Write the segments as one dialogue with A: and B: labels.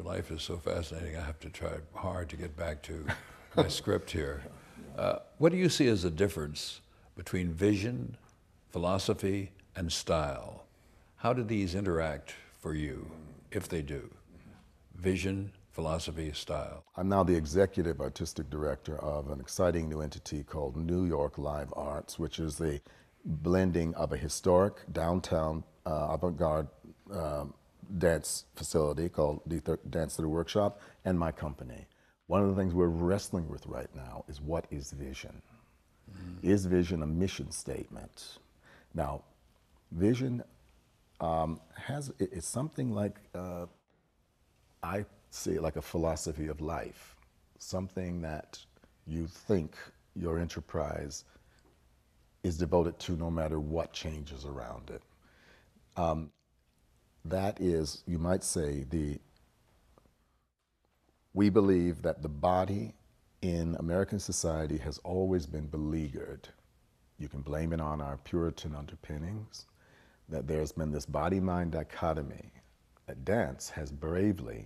A: life is so fascinating, I have to try hard to get back to my script here. What do you see as the difference between vision, philosophy, and style? How do these interact for you, if they do? Vision, philosophy, style.
B: I'm now the executive artistic director of an exciting new entity called New York Live Arts, which is the blending of a historic downtown avant-garde dance facility called the Dance Theater Workshop and my company. One of the things we're wrestling with right now is what is vision? Is vision a mission statement? Now, vision it's something like, I see it like a philosophy of life, something that you think your enterprise is devoted to no matter what changes around it. That is, you might say, we believe that the body in American society has always been beleaguered. You can blame it on our Puritan underpinnings, that there's been this body-mind dichotomy that dance has bravely,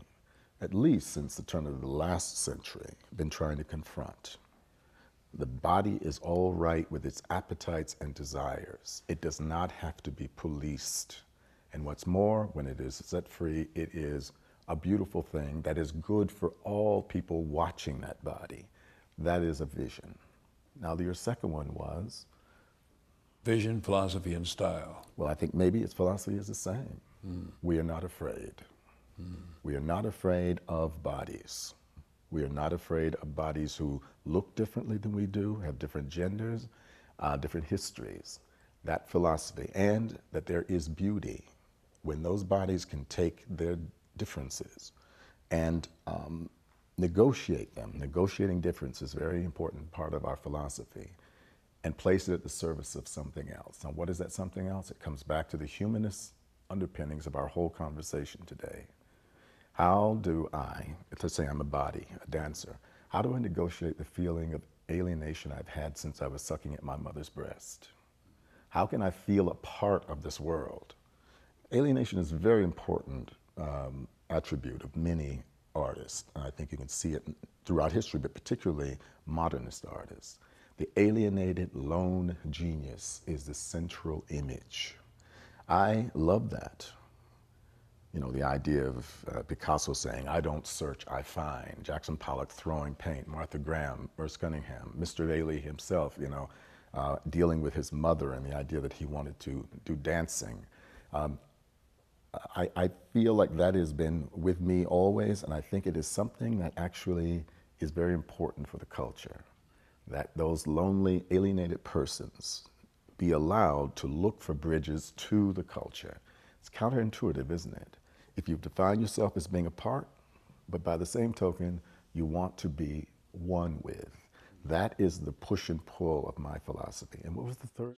B: at least since the turn of the last century, been trying to confront. The body is all right with its appetites and desires. It does not have to be policed. And what's more, when it is set free, it is a beautiful thing that is good for all people watching that body. That is a vision. Now, your second one was?
A: Vision, philosophy, and style.
B: Well, I think maybe its philosophy is the same. We are not afraid. We are not afraid of bodies. We are not afraid of bodies who look differently than we do, have different genders, different histories. That philosophy, and that there is beauty when those bodies can take their differences and negotiate them. Negotiating difference is a very important part of our philosophy, and place it at the service of something else. Now, what is that something else? It comes back to the humanist underpinnings of our whole conversation today. How do I, let's say I'm a body, a dancer, how do I negotiate the feeling of alienation I've had since I was sucking at my mother's breast? How can I feel a part of this world? Alienation is a very important attribute of many artists. And I think you can see it throughout history, but particularly modernist artists. The alienated lone genius is the central image. I love that. You know, the idea of Picasso saying, I don't search, I find. Jackson Pollock throwing paint, Martha Graham, Merce Cunningham, Mr. Bailey himself, you know, dealing with his mother and the idea that he wanted to do dancing. I feel like that has been with me always, and I think it is something that actually is very important for the culture, that those lonely, alienated persons be allowed to look for bridges to the culture. It's counterintuitive, isn't it? If you define yourself as being apart, but by the same token, you want to be one with. That is the push and pull of my philosophy. And what was the third?